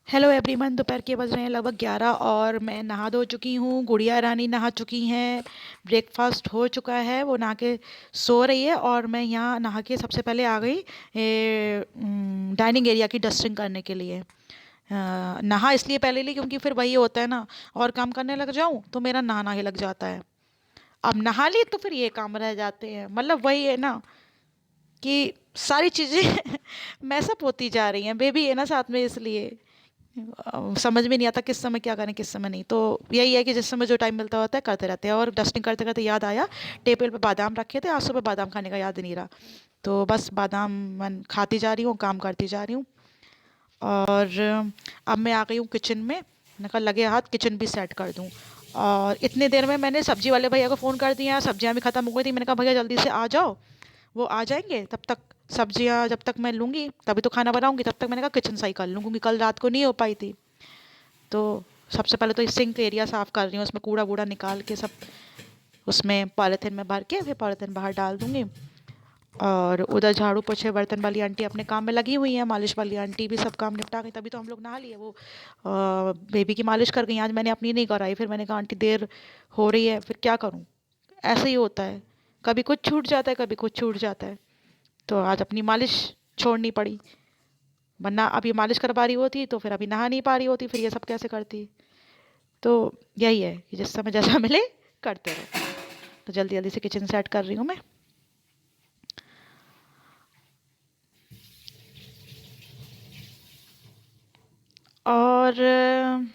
Hello everyone. दोपहर के बज रहे हैं लगभग 11 और मैं नहा धो चुकी हूँ। गुड़िया रानी नहा चुकी हैं। ब्रेकफास्ट हो चुका है, वो नहा के सो रही है और मैं यहाँ नहा के सबसे पहले आ गई डाइनिंग एरिया की डस्टिंग करने के लिए। नहा इसलिए पहले ली क्योंकि फिर वही होता है ना, और काम करने लग जाऊँ तो मेरा नहाना ही लग जाता है। अब नहा ली तो फिर ये काम रह जाते हैं, मतलब वही है ना कि सारी चीज़ें मैसअप होती जा रही हैं। बेबी है ना साथ में, इसलिए समझ में नहीं आता किस समय क्या करें किस समय नहीं। तो यही है कि जिस समय जो टाइम मिलता होता है करते रहते हैं। और डस्टिंग करते करते याद आया, टेबल पे बादाम रखे थे, आज सुबह बादाम खाने का याद नहीं रहा। तो बस बादाम मैं खाती जा रही हूँ, काम करती जा रही हूँ। और अब मैं आ गई हूँ किचन में। मैंने कहा लगे हाथ किचन भी सेट कर दूँ। और इतने देर में मैंने सब्जी वाले भैया को फ़ोन कर दिया, सब्जियाँ भी ख़त्म हो गई थी। मैंने कहा भैया जल्दी से आ जाओ। वो आ जाएंगे तब तक सब्जियाँ जब तक मैं लूँगी तभी तो खाना बनाऊँगी, तब तक मैंने कहा किचन सही कर लूँ क्योंकि कल रात को नहीं हो पाई थी। तो सबसे पहले तो सिंक एरिया साफ़ कर रही हूँ, उसमें कूड़ा वूड़ा निकाल के सब उसमें पॉलीथीन में भर के फिर पॉलीथीन बाहर डाल दूँगी। और उधर झाड़ू पोछे बर्तन वाली आंटी अपने काम में लगी हुई है, मालिश वाली आंटी भी सब काम निपटा गई, तभी तो हम लोग नहा लिए। वो बेबी की मालिश कर गई, आज मैंने अपनी नहीं कराई। फिर मैंने कहा आंटी देर हो रही है, फिर क्या करूँ। ऐसे ही होता है, कभी कुछ छूट जाता है कभी कुछ छूट जाता है। तो आज अपनी मालिश छोड़नी पड़ी, वरना अभी मालिश करवा रही होती तो फिर अभी नहा नहीं पा रही होती, फिर ये सब कैसे करती। तो यही है कि जिस समय जैसा मिले करते रहो। तो जल्दी जल्दी से किचन सेट कर रही हूँ मैं। और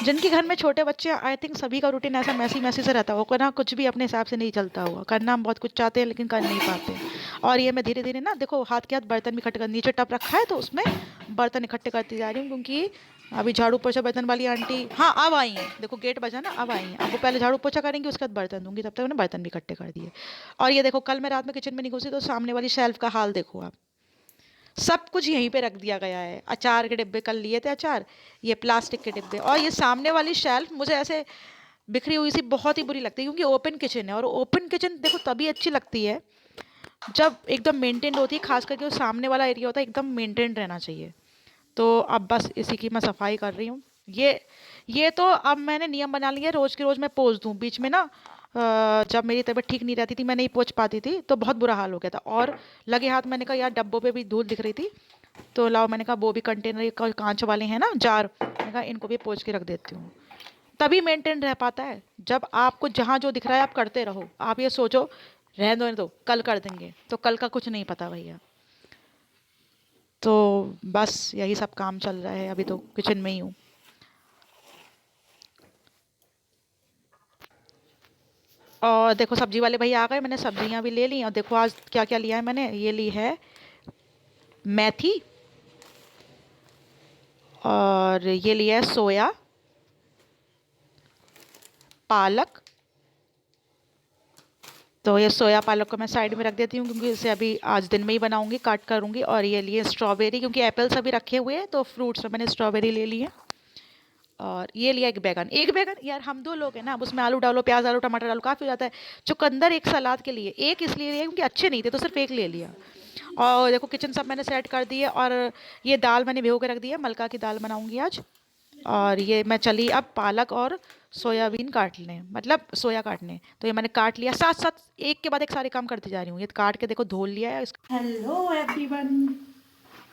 जिनके घर में छोटे बच्चे हैं, आई थिंक सभी का रूटीन ऐसा मैसी मैसी से रहता होगा ना, कुछ भी अपने हिसाब से नहीं चलता हुआ। करना हम बहुत कुछ चाहते हैं लेकिन कर नहीं पाते। और ये मैं धीरे धीरे ना, देखो हाथ के हाथ बर्तन भी इकट्ठे कर, नीचे टप रखा है तो उसमें बर्तन इकट्ठे करती जा रही हूँ। क्योंकि अभी झाड़ू पोछा बर्तन वाली आंटी, हाँ अब आई हैं, देखो गेट बजा ना, अब आई हैं। अब वो पहले झाड़ू पोछा करेंगी, उसके बाद बर्तन दूंगी, तब तक उन्होंने बर्तन भी इकट्ठे कर दिए। और ये देखो कल मैं रात में किचन में नहीं घुसी तो सामने वाली शेल्फ का हाल देखो आप। सब कुछ यहीं पे रख दिया गया है। अचार के डिब्बे कल लिए थे अचार, ये प्लास्टिक के डिब्बे, और ये सामने वाली शेल्फ मुझे ऐसे बिखरी हुई सी बहुत ही बुरी लगती है। क्योंकि ओपन किचन है, और ओपन किचन देखो तभी अच्छी लगती है जब एकदम मेंटेन्ड होती है, खास करके जो सामने वाला एरिया होता है एकदम मेंटेन्ड रहना चाहिए। तो अब बस इसी की मैं सफाई कर रही हूँ। ये तो अब मैंने नियम बना लिया है, रोज़ की रोज़ मैं पोंछ दूँ। बीच में ना जब मेरी तबीयत ठीक नहीं रहती थी, मैं नहीं पोंछ पाती थी, तो बहुत बुरा हाल हो गया था। और लगे हाथ मैंने कहा यार डब्बों पे भी धूल दिख रही थी, तो लाओ मैंने कहा वो भी कंटेनर कांच वाले हैं ना जार, मैंने कहा इनको भी पोंछ के रख देती हूँ। तभी मेंटेन रह पाता है। जब आपको जहाँ जो दिख रहा है आप करते रहो, आप ये सोचो रहने दो कल कर देंगे, तो कल का कुछ नहीं पता भैया। तो बस यही सब काम चल रहा है, अभी तो किचन में ही हूँ। और देखो सब्जी वाले भैया आ गए, मैंने सब्जियां भी ले ली। और देखो आज क्या क्या लिया है मैंने, ये ली है मेथी, और ये लिया है सोया, पालक। तो ये सोया पालक को मैं साइड में रख देती हूँ क्योंकि इसे अभी आज दिन में ही बनाऊंगी, काट करूँगी। और ये लिए स्ट्रॉबेरी, क्योंकि एप्पल्स अभी रखे हुए हैं तो फ्रूट्स में मैंने स्ट्रॉबेरी ले ली है। और ये लिया एक बैगन, एक बैगन यार हम दो लोग हैं ना, अब उसमें आलू डालो, प्याज डालो, टमाटर डालो, काफ़ी हो जाता है। चुकंदर एक सलाद के लिए, एक इसलिए लिया क्योंकि अच्छे नहीं थे तो सिर्फ एक ले लिया। और देखो किचन सब मैंने सेट कर दी है। और ये दाल मैंने भिगो के रख दी है, मलका की दाल बनाऊंगी आज। और ये मैं चली अब पालक और सोयाबीन काटने, मतलब सोया काटने। तो ये मैंने काट लिया, साथ साथ एक के बाद एक सारे काम करती जा रही हूँ। ये काट के देखो धो लिया है। हेलो एवरीवन,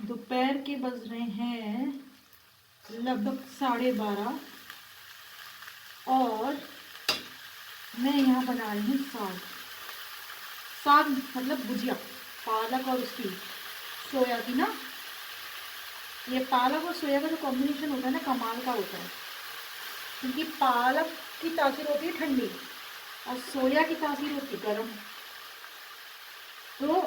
दोपहर के बज रहे हैं लगभग 12:30 और मैं यहाँ बना रही हूँ साग। साग मतलब भुजिया, पालक और उसकी सोया की ना। ये पालक और सोया का जो कॉम्बिनेशन होता है ना, कमाल का होता है। क्योंकि पालक की तासीर होती है ठंडी और सोया की तासीर होती है गर्म। तो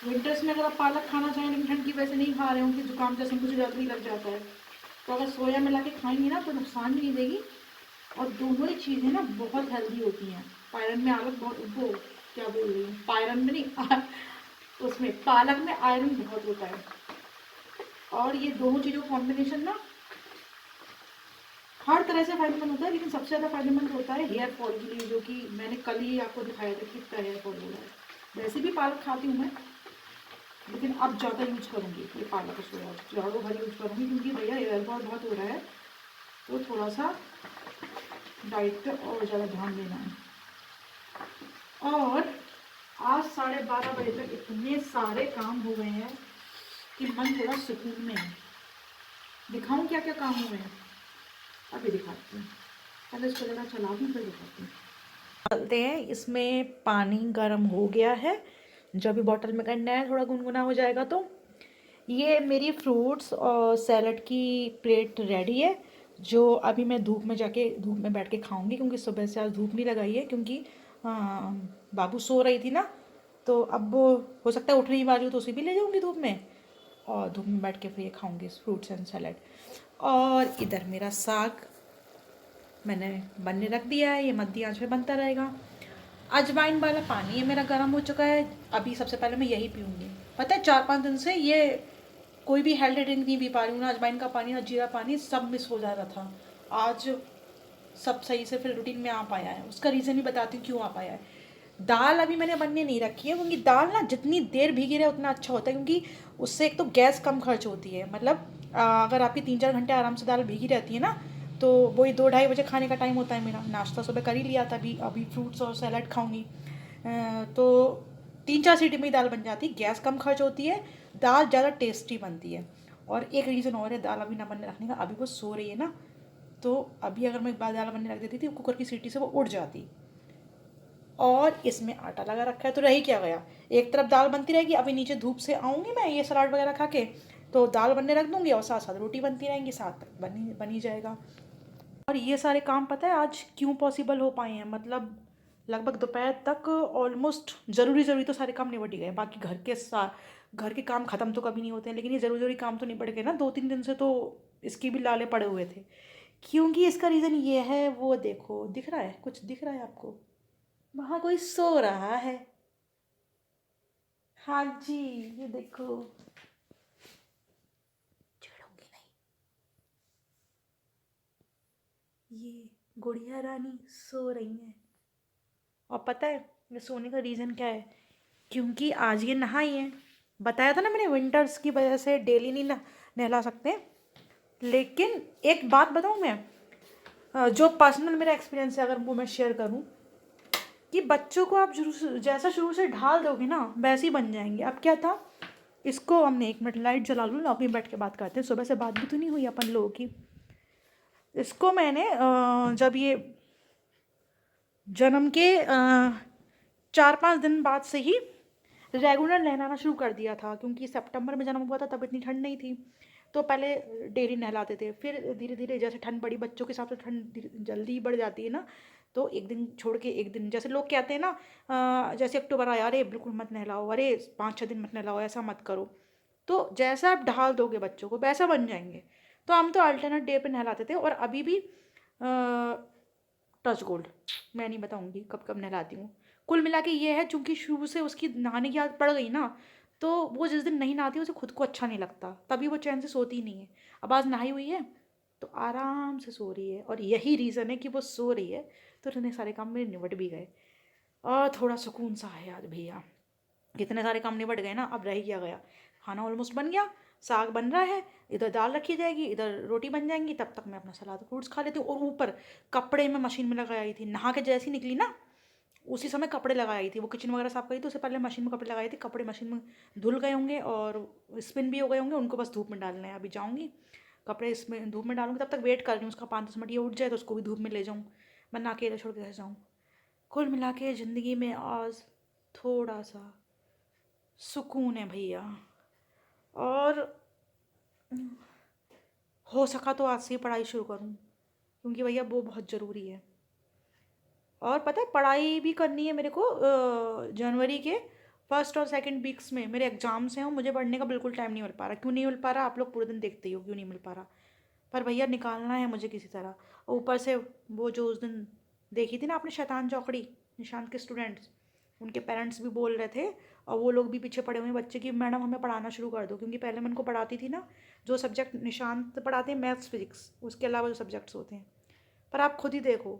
विंटर्स में अगर आप पालक खाना चाहें लेकिन ठंड की वजह से नहीं खा रहे हो कि जुकाम जैसे मुझे जल्दी लग जाता है, तो अगर सोया मिला के खाएंगे ना तो नुकसान भी नहीं देगी। और दोनों ही चीज़ें ना बहुत हेल्दी होती हैं। पायरन में आलक बहुत, वो क्या बोल रही हूँ, पायरन में नहीं उसमें पालक में आयरन बहुत होता है। और ये दोनों चीज़ों का कॉम्बिनेशन ना हर तरह से फायदेमंद होता है, लेकिन सबसे ज़्यादा फायदेमंद होता है हेयर फॉल के लिए, जो कि मैंने कल ही आपको दिखाया था कितना हेयर फॉल हो रहा है। वैसे भी पालक खाती हूँ मैं, लेकिन अब ज़्यादा यूज़ करूँगी ये पालक सोया, ज़्यादा भर यूज़ करूँगी क्योंकि भैया हेयर फॉल बहुत हो रहा है, तो थोड़ा सा डाइट पे और ज़्यादा ध्यान देना है। और आज 12:30 बजे तक इतने सारे काम हो गए हैं कि मन थोड़ा सुकून में है। दिखाऊं क्या क्या काम हुए हैं, अभी दिखाती हूँ। पहले इसको ज़रा चला दूँ फिर दिखाती हूँ। डालते हैं, इसमें पानी गर्म हो गया है, जो अभी बॉटल में करना है, थोड़ा गुनगुना हो जाएगा तो ये मेरी फ्रूट्स और सैलड की प्लेट रेडी है, जो अभी मैं धूप में बैठ के खाऊंगी, क्योंकि सुबह से आज धूप नहीं लगाई है, क्योंकि बाबू सो रही थी ना, तो अब हो सकता है उठ नहीं पा रही हो तो उसे भी ले जाऊंगी धूप में, और धूप में बैठ के फिर ये खाऊंगी फ्रूट्स एंड सैलड। और इधर मेरा साग मैंने बनने रख दिया है, ये मध्य आंच पे बनता रहेगा। अजवाइन वाला पानी है मेरा गर्म हो चुका है, अभी सबसे पहले मैं यही पीऊँगी। पता है 4-5 दिन से ये कोई भी हेल्दी ड्रिंक नहीं पी पा रही हूँ, ना अजवाइन का पानी ना जीरा पानी, सब मिस हो जा रहा था। आज सब सही से फिर रूटीन में आ पाया है, उसका रीज़न भी बताती हूँ क्यों आ पाया है। दाल अभी मैंने बनने नहीं रखी है, क्योंकि दाल ना जितनी देर भीगी रहे उतना अच्छा होता है, क्योंकि उससे एक तो गैस कम खर्च होती है। मतलब अगर आपकी 3-4 घंटे आराम से दाल भीगी रहती है ना, तो वही 2-2:30 बजे खाने का टाइम होता है मेरा, नाश्ता सुबह कर ही लिया था, अभी अभी फ्रूट्स और सैलड खाऊंगी, तो 3-4 सीटी में ही दाल बन जाती है, गैस कम खर्च होती है, दाल ज़्यादा टेस्टी बनती है। और एक रीज़न और है दाल अभी ना बनने रखने का, अभी वो सो रही है ना, तो अभी अगर मैं एक बार दाल बनने रख देती थी कुकर की सीटी से वो उड़ जाती। और इसमें आटा लगा रखा है, तो रही क्या गया, एक तरफ दाल बनती रहेगी, अभी नीचे धूप से आऊँगी मैं ये सलाद वगैरह खा के, तो दाल बनने रख दूँगी और साथ साथ रोटी बनती रहेंगी, साथ बनी जाएगा। और ये सारे काम पता है आज क्यों पॉसिबल हो पाए हैं, मतलब लगभग दोपहर तक ऑलमोस्ट ज़रूरी तो सारे काम निपट ही गए, बाकी घर के काम ख़त्म तो कभी नहीं होते हैं, लेकिन ये ज़रूरी काम तो निपट गए ना, 2-3 दिन से तो इसकी भी लाले पड़े हुए थे। क्योंकि इसका रीज़न ये है, वो देखो दिख रहा है, कुछ दिख रहा है आपको, वहाँ कोई सो रहा है। हाँ जी, ये देखो, छेड़ूंगी नहीं, ये गुड़िया रानी सो रही है। और पता है ये सोने का रीज़न क्या है, क्योंकि आज ये नहाई है। बताया था ना मैंने, विंटर्स की वजह से डेली नहीं नहला सकते। लेकिन एक बात बताऊँ मैं, जो पर्सनल मेरा एक्सपीरियंस है अगर वो मैं शेयर करूँ, कि बच्चों को आप जैसा शुरू से ढाल दोगे ना वैसे ही बन जाएंगे। अब क्या था, इसको हमने 1 मिनट लाइट जला लूँ, लॉबी में बैठ के बात करते हैं, सुबह से बात भी तो नहीं हुई अपन लोगों की। इसको मैंने जब ये जन्म के 4-5 दिन बाद से ही रेगुलर नहलाना शुरू कर दिया था, क्योंकि सितंबर में जन्म हुआ था, तब इतनी ठंड नहीं थी, तो पहले डेली नहलाते थे, फिर धीरे धीरे जैसे ठंड बढ़ी, बच्चों के हिसाब से ठंड जल्दी बढ़ जाती है ना, तो एक दिन छोड़ के एक दिन, जैसे लोग कहते हैं ना, जैसे अक्टूबर आया, अरे बिल्कुल मत नहलाओ, अरे 5-6 दिन मत नहलाओ, ऐसा मत करो, तो जैसा आप ढाल दोगे बच्चों को वैसा बन जाएंगे। तो हम तो अल्टरनेट डे पे नहलाते थे, और अभी भी टच गोल्ड, मैं नहीं बताऊंगी कब कब नहलाती हूँ। कुल मिला के ये है, चूंकि शुरू से उसकी नहाने की आदत पड़ गई ना, तो वो जिस दिन नहीं नहाती उसे खुद को अच्छा नहीं लगता, तभी वो चैन से सोती ही नहीं है। अब आज नहाई हुई है तो आराम से सो रही है, और यही रीज़न है कि वो सो रही है, तो इतने सारे काम मेरे निपट भी गए, और थोड़ा सुकून सा है आज भैया। कितने सारे काम निपट गए ना, अब रह क्या गया, खाना ऑलमोस्ट बन गया, साग बन रहा है, इधर दाल रखी जाएगी, इधर रोटी बन जाएंगी, तब तक मैं अपना सलाद फ्रूट्स खा लेती हूँ। और ऊपर कपड़े मैं मशीन में लगा आई थी, नहा के जैसी निकली ना उसी समय कपड़े लगा आई थी, वो किचन वगैरह साफ करी तो उससे पहले मशीन में कपड़े लगाए थे, कपड़े मशीन में धुल गए होंगे और स्पिन भी हो गए होंगे, उनको बस धूप में डालना है। अभी जाऊँगी कपड़े इसमें धूप में डालूंगी, तब तक वेट कर रही हूँ उसका 5-10 मिनट, ये उठ जाए तो उसको भी धूप में ले जाऊँ, वरना अकेले छोड़ के कैसे जाऊँ। कुल मिला के ज़िंदगी में आज थोड़ा सा सुकून है भैया, और हो सका तो आज से ही पढ़ाई शुरू करूँ, क्योंकि भैया वो बहुत ज़रूरी है। और पता है पढ़ाई भी करनी है मेरे को, जनवरी के फर्स्ट और सेकंड वीक्स में मेरे एग्जाम्स हैं, और मुझे पढ़ने का बिल्कुल टाइम नहीं मिल पा रहा। क्यों नहीं मिल पा रहा, आप लोग पूरे दिन देखते ही हो क्यों नहीं मिल पा रहा, पर भैया निकालना है मुझे किसी तरह। और ऊपर से वो जो उस दिन देखी थी ना आपने शैतान चौकड़ी, निशांत के स्टूडेंट्स, उनके पेरेंट्स भी बोल रहे थे, और वो लोग भी पीछे पड़े हुए हैं बच्चे की, मैडम हमें पढ़ाना शुरू कर दो, क्योंकि पहले मैं उनको पढ़ाती थी ना, जो सब्जेक्ट निशांत पढ़ाते हैं मैथ्स फिजिक्स, उसके अलावा जो सब्जेक्ट्स होते हैं। पर आप खुद ही देखो,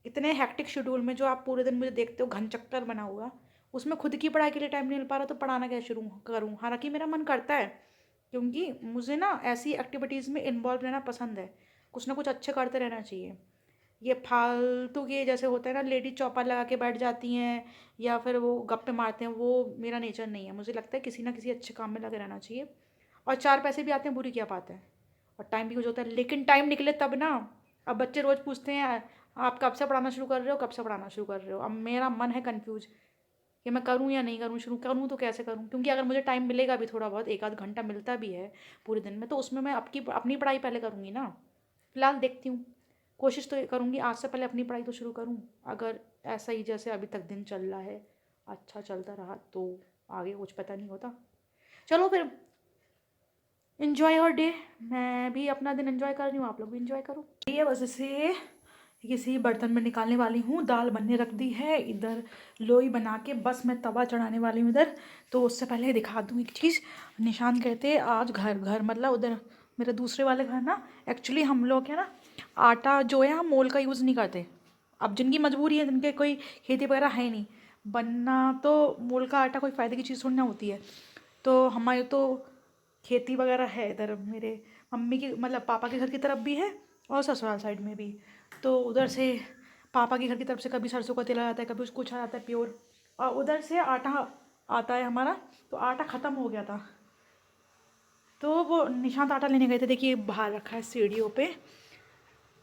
इतने हेक्टिक शेड्यूल में जो आप पूरे दिन मुझे देखते हो घन चक्कर बना हुआ, उसमें खुद की पढ़ाई के लिए टाइम नहीं मिल पा रहा तो पढ़ाना क्या शुरू करूँ। हालाँकि मेरा मन करता है, क्योंकि मुझे ना ऐसी एक्टिविटीज़ में इन्वॉल्व रहना पसंद है। कुछ ना कुछ अच्छे करते रहना चाहिए। ये फालतू के जैसे होता है ना, लेडी चौपर लगा के बैठ जाती हैं या फिर वो गप्पे मारते हैं, वो मेरा नेचर नहीं है। मुझे लगता है किसी ना किसी अच्छे काम में लगे रहना चाहिए, और 4 पैसे भी आते हैं, बुरी क्या बात है, और टाइम भी कुछ होता है, लेकिन टाइम निकले तब ना। अब बच्चे रोज़ पूछते हैं आप कब से पढ़ाना शुरू कर रहे हो, कब से पढ़ाना शुरू कर रहे हो। अब मेरा मन है कन्फ्यूज़ कि मैं करूँ या नहीं करूँ, शुरू करूँ तो कैसे करूँ, क्योंकि अगर मुझे टाइम मिलेगा भी थोड़ा बहुत, एक आध घंटा मिलता भी है पूरे दिन में, तो उसमें मैं अपनी पढ़ाई पहले करूँगी ना। फिलहाल देखती हूँ, कोशिश तो ये करूँगी आज से पहले अपनी पढ़ाई तो शुरू करूँ। अगर ऐसा ही जैसे अभी तक दिन चल रहा है अच्छा चलता रहा तो आगे कुछ पता नहीं होता। चलो फिर, इन्जॉय योर डे। मैं भी अपना दिन इन्जॉय कर रही हूँ, आप लोग भी इन्जॉय करो। ये बस इसे किसी बर्तन में निकालने वाली हूँ। दाल बनने रख दी है इधर, लोई बना के बस मैं तवा चढ़ाने वाली हूँ इधर। तो उससे पहले दिखा दूँ एक चीज़। निशान कहते आज घर घर मतलब उधर मेरे दूसरे वाले घर ना, एक्चुअली हम लोग है ना, आटा जो है हम मोल का यूज़ नहीं करते। अब जिनकी मजबूरी है, जिनके कोई खेती वगैरह है नहीं बनना, तो मोल का आटा कोई फ़ायदे की चीज़ थोड़ी ना होती है। तो हमारे तो खेती वगैरह है इधर, मेरे मम्मी की मतलब पापा के घर की तरफ भी है और ससुराल साइड में भी। तो उधर से पापा के घर की तरफ से कभी सरसों का तेल आ जाता है, कभी कुछ आ जाता है प्योर, और उधर से आटा आता है हमारा। तो आटा ख़त्म हो गया था, तो वो निशांत आटा लेने गए थे। देखिए बाहर रखा है सीढ़ियों पे।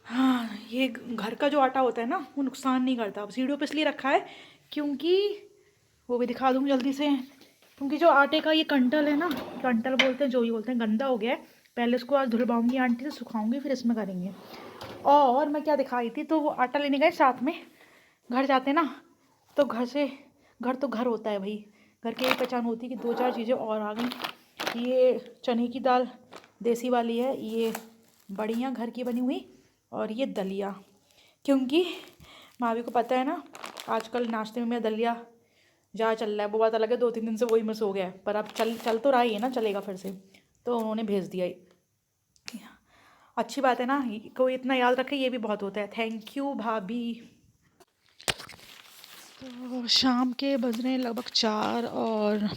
हाँ, ये घर का जो आटा होता है ना, वो नुकसान नहीं करता। अब सीढ़ियों पे इसलिए रखा है क्योंकि वो भी दिखा दूँ जल्दी से, क्योंकि जो आटे का ये कंटल है ना, कंटल बोलते हैं जो भी बोलते हैं, गंदा हो गया है। पहले इसको आज धुलवाऊंगी आंटी से, सुखाऊंगी, फिर इसमें करेंगे। और मैं क्या दिखाई थी, तो वो आटा लेने गए साथ में, घर जाते ना तो घर तो घर होता है भाई, घर की एक पहचान होती है कि 2-4 चीज़ें और आ गई। ये चने की दाल देसी वाली है, ये बढ़िया घर की बनी हुई, और ये दलिया, क्योंकि भाभी को पता है ना आजकल नाश्ते में मेरा दलिया ज़्यादा चल रहा है। वो बात अलग है, 2-3 दिन से वही मिस हो गया है, पर अब चल तो रहा ही है ना, चलेगा फिर से। तो उन्होंने भेज दिया। अच्छी बात है ना, कोई इतना याद रखे, ये भी बहुत होता है। थैंक यू भाभी। तो शाम के बज रहे हैं लगभग 4, और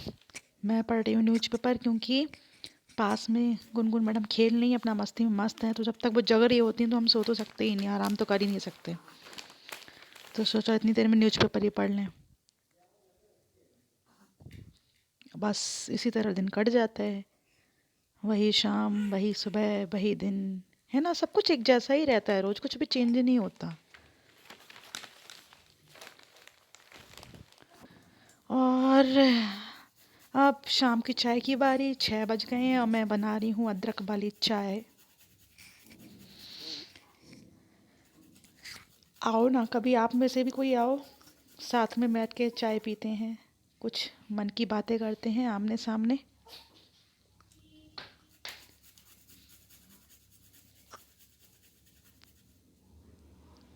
मैं पढ़ रही हूँ न्यूज़पेपर, क्योंकि पास में गुनगुन मैडम खेल नहीं, अपना मस्ती में मस्त हैं। तो जब तक वो जग रही होती हैं तो हम सो तो सकते ही नहीं, आराम तो कर ही नहीं सकते। तो सोचा इतनी देर में न्यूज़पेपर ही पढ़ लें, बस इसी तरह दिन कट जाता है। वही शाम, वही सुबह, वही दिन, है ना, सब कुछ एक जैसा ही रहता है रोज़, कुछ भी चेंज नहीं होता। और अब शाम की चाय की बारी, 6 बज गए हैं और मैं बना रही हूँ अदरक वाली चाय। आओ ना कभी, आप में से भी कोई आओ, साथ में बैठ के चाय पीते हैं, कुछ मन की बातें करते हैं आमने सामने।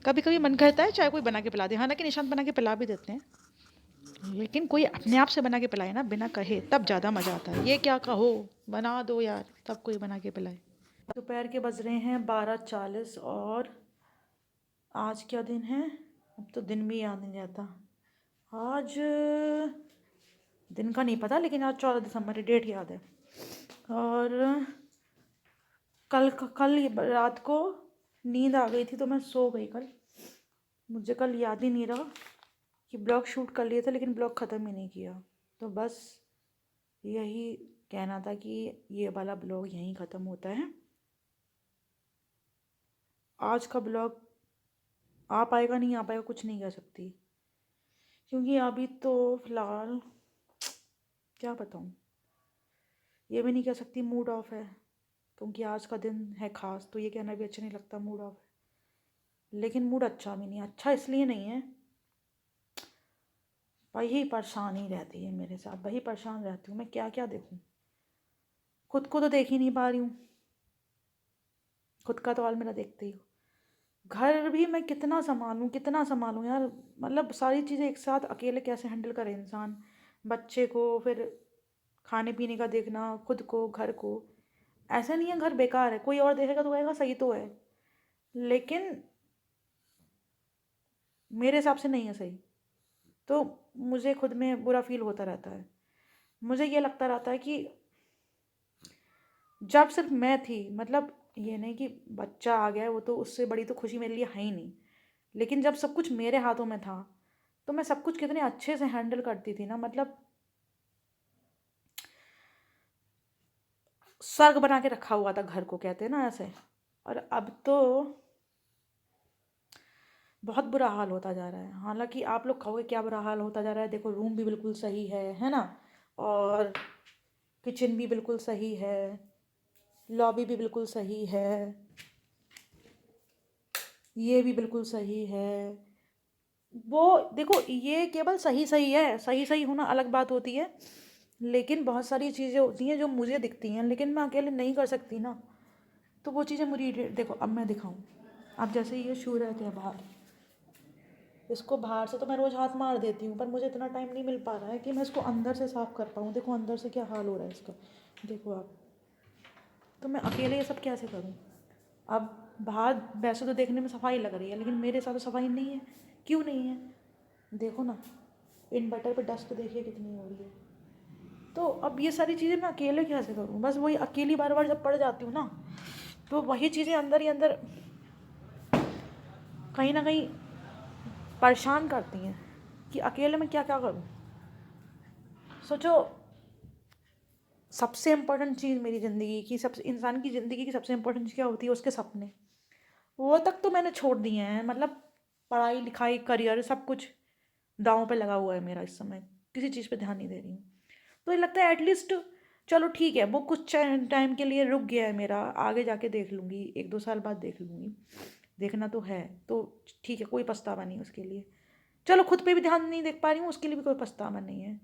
कभी कभी मन करता है चाय कोई बना के पिला दे, हालांकि निशांत बना के पिला भी देते हैं, लेकिन कोई अपने आप से बना के पिलाए ना, बिना कहे, तब ज़्यादा मज़ा आता है। ये क्या कहो, बना दो यार, तब कोई बना के पिलाए। दोपहर के बज रहे हैं 12:40, और आज क्या दिन है, अब तो दिन भी याद नहीं रहता। आज दिन का नहीं पता, लेकिन आज 14 दिसंबर है, डेट याद है। और कल रात को नींद आ गई थी तो मैं सो गई कल। मुझे कल याद ही नहीं रहा कि ब्लॉग शूट कर लिया था, लेकिन ब्लॉग ख़त्म ही नहीं किया। तो बस यही कहना था कि ये वाला ब्लॉग यहीं ख़त्म होता है। आज का ब्लॉग आ पाएगा नहीं आ पाएगा कुछ नहीं कह सकती, क्योंकि अभी तो फ़िलहाल क्या बताऊँ, ये भी नहीं कह सकती मूड ऑफ है, क्योंकि आज का दिन है ख़ास, तो ये कहना भी अच्छा नहीं लगता मूड ऑफ है। लेकिन मूड अच्छा भी नहीं, अच्छा इसलिए नहीं है, वही परेशानी रहती है मेरे साथ, वही परेशान रहती हूँ मैं, क्या क्या देखूँ, खुद को तो देख ही नहीं पा रही हूँ। खुद का तो हाल मेरा देखते ही हो। घर भी मैं कितना संभालूँ यार, मतलब सारी चीज़ें एक साथ अकेले कैसे हैंडल करे इंसान, बच्चे को, फिर खाने पीने का देखना, खुद को, घर को। ऐसा नहीं है घर बेकार है, कोई और देखेगा तो कहेगा सही तो है, लेकिन मेरे हिसाब से नहीं है सही। तो मुझे खुद में बुरा फ़ील होता रहता है। मुझे ये लगता रहता है कि जब सिर्फ़ मैं थी, मतलब ये नहीं कि बच्चा आ गया है, वो तो उससे बड़ी तो खुशी मेरे लिए है ही नहीं। लेकिन जब सब कुछ मेरे हाथों में था, तो मैं सब कुछ कितने अच्छे से हैंडल करती थी ना, मतलब स्वर्ग बना के रखा हुआ था घर को, कहते हैं ना ऐसे। और अब तो बहुत बुरा हाल होता जा रहा है। हालाँकि आप लोग कहोगे क्या बुरा हाल होता जा रहा है? देखो, रूम भी बिल्कुल सही है ना? और किचन भी बिल्कुल सही है, लॉबी भी बिल्कुल सही है, ये भी बिल्कुल सही है। वो देखो, ये केवल सही-सही है, सही-सही होना अलग बात होती है, लेकिन बहुत सारी चीज़ें होती हैं जो मुझे दिखती हैं, लेकिन मैं अकेले नहीं कर सकती ना। तो वो चीज़ें मुझे देखो, अब मैं दिखाऊँ, अब जैसे ये शू रहते हैं बाहर, इसको बाहर से तो मैं रोज़ हाथ मार देती हूँ, पर मुझे इतना टाइम नहीं मिल पा रहा है कि मैं इसको अंदर से साफ़ कर पाऊँ। देखो अंदर से क्या हाल हो रहा है इसका, देखो आप। तो मैं अकेले ये सब कैसे करूँ? अब बाहर वैसे तो देखने में सफाई लग रही है, लेकिन मेरे साथ तो सफाई नहीं है। क्यों नहीं है? देखो ना, इन्वर्टर पे डस्ट देखिए कितनी हो रही है। तो अब ये सारी चीज़ें मैं अकेले कैसे करूँ? बस वही अकेली बार-बार जब पड़ जाती हूँ ना, तो वही चीज़ें अंदर ही अंदर कहीं न कहीं परेशान करती हैं कि अकेले में क्या-क्या करूँ? सोचो, सबसे इम्पोर्टेंट चीज़ मेरी ज़िंदगी की, सबसे इंसान की ज़िंदगी की सबसे इम्पोर्टेंट चीज़ क्या होती है? उसके सपने। वो तक तो मैंने छोड़ दिए हैं, मतलब पढ़ाई-लिखाई, करियर सब कुछ दाँव पे लगा हुआ है मेरा इस समय। किसी चीज़ पे ध्यान नहीं दे रही हूँ। तो ये लगता है एटलीस्ट चलो ठीक है, वो कुछ टाइम के लिए रुक गया है मेरा, आगे जाके देख लूँगी, 1-2 साल बाद देख लूँगी। देखना तो है, तो ठीक है, कोई पछतावा नहीं उसके लिए। चलो खुद पे भी ध्यान नहीं दे पा रही हूँ, उसके लिए भी कोई पछतावा नहीं है।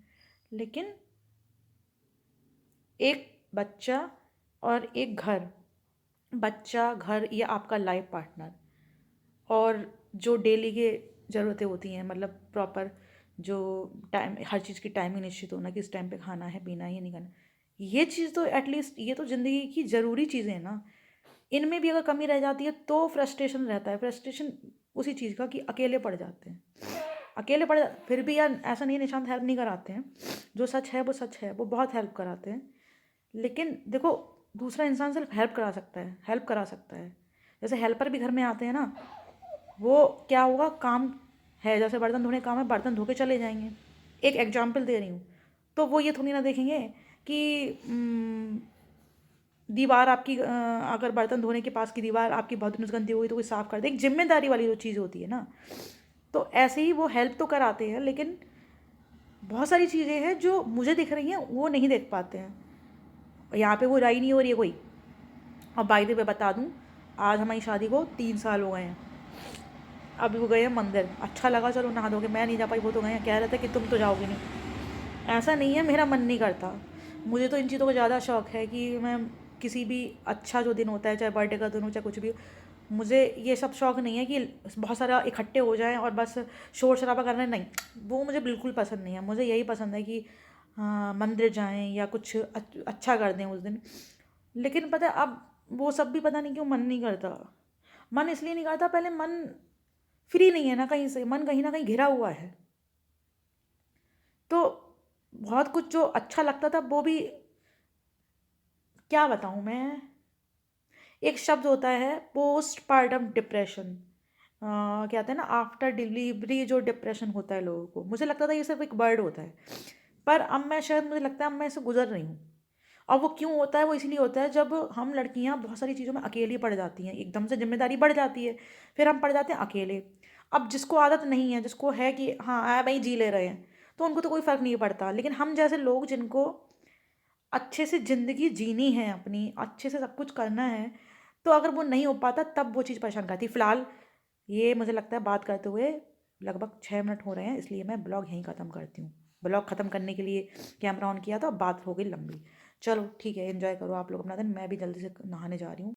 लेकिन एक बच्चा और एक घर, बच्चा, घर, ये आपका लाइफ पार्टनर, और जो डेली के ज़रूरतें होती हैं, मतलब प्रॉपर जो टाइम, हर चीज़ की टाइमिंग निश्चित होना कि इस टाइम पे खाना है, पीना है, ये नहीं करना। ये चीज़ तो एटलीस्ट, ये तो ज़िंदगी की ज़रूरी चीज़ें हैं ना। इनमें भी अगर कमी रह जाती है तो फ्रस्ट्रेशन रहता है। फ्रस्ट्रेशन उसी चीज़ का कि अकेले पड़ जाते हैं। अकेले पड़ जा फिर भी यार, ऐसा नहीं है निशांत हेल्प नहीं कराते हैं। जो सच है वो सच है, वो बहुत हेल्प कराते हैं। लेकिन देखो, दूसरा इंसान सिर्फ हेल्प करा सकता है, हेल्प करा सकता है। जैसे हेल्पर भी घर में आते हैं ना, वो क्या होगा, काम है, जैसे बर्तन धोने का काम है, बर्तन धो के चले जाएंगे। एक एग्जाम्पल दे रही हूँ। तो वो ये थोड़ी ना देखेंगे कि दीवार आपकी, अगर बर्तन धोने के पास की दीवार आपकी बहुत गंदी हो गई तो कोई साफ़ कर दे। एक जिम्मेदारी वाली जो चीज़ होती है ना, तो ऐसे ही वो हेल्प तो कराते हैं, लेकिन बहुत सारी चीज़ें हैं जो मुझे दिख रही हैं, वो नहीं देख पाते हैं। यहाँ पे वो राई नहीं हो रही है कोई। और बाय द वे बता दूँ, आज हमारी शादी को 3 साल हो गए हैं। अभी वो गए हैं मंदिर, अच्छा लगा, चलो नहा धो के, मैं नहीं जा पाई, वो तो गए हैं। कह रहे थे कि तुम तो जाओगे नहीं। ऐसा नहीं है, मेरा मन नहीं करता। मुझे तो इन चीज़ों का ज़्यादा शौक है कि मैं किसी भी अच्छा जो दिन होता है, चाहे बर्थडे का दिन हो, चाहे कुछ भी हो, मुझे ये सब शौक नहीं है कि बहुत सारा इकट्ठे हो जाएं और बस शोर शराबा करना, नहीं, वो मुझे बिल्कुल पसंद नहीं है। मुझे यही पसंद है कि हाँ, मंदिर जाएं या कुछ अच्छा कर दें उस दिन। लेकिन पता है, अब वो सब भी पता नहीं क्यों मन नहीं करता। मन इसलिए नहीं करता, पहले मन फ्री नहीं है ना कहीं से, मन कहीं ना कहीं घिरा हुआ है। तो बहुत कुछ जो अच्छा लगता था वो भी, क्या बताऊँ मैं, एक शब्द होता है पोस्टपार्टम डिप्रेशन, कहते हैं ना, आफ्टर डिलीवरी जो डिप्रेशन होता है लोगों को। मुझे लगता था ये सिर्फ एक वर्ड होता है, पर अब मैं शायद, मुझे लगता है अब मैं इससे गुजर रही हूँ। और वो क्यों होता है? वो इसलिए होता है जब हम लड़कियां बहुत सारी चीज़ों में अकेली पड़ जाती हैं, एकदम से जिम्मेदारी बढ़ जाती है, फिर हम पड़ जाते हैं अकेले। अब जिसको आदत नहीं है, जिसको है कि हाँ भाई जी ले रहे हैं, तो उनको तो कोई फ़र्क नहीं पड़ता। लेकिन हम जैसे लोग, जिनको अच्छे से ज़िंदगी जीनी है अपनी, अच्छे से सब कुछ करना है, तो अगर वो नहीं हो पाता तब वो चीज़ परेशान करती है। फ़िलहाल ये मुझे लगता है बात करते हुए लगभग 6 मिनट हो रहे हैं, इसलिए मैं ब्लॉग यहीं ख़त्म करती हूँ। ब्लॉग ख़त्म करने के लिए कैमरा ऑन किया था, बात हो गई लंबी। चलो ठीक है, एंजॉय करो आप लोग अपना दिन, मैं भी जल्दी से नहाने जा रही हूँ।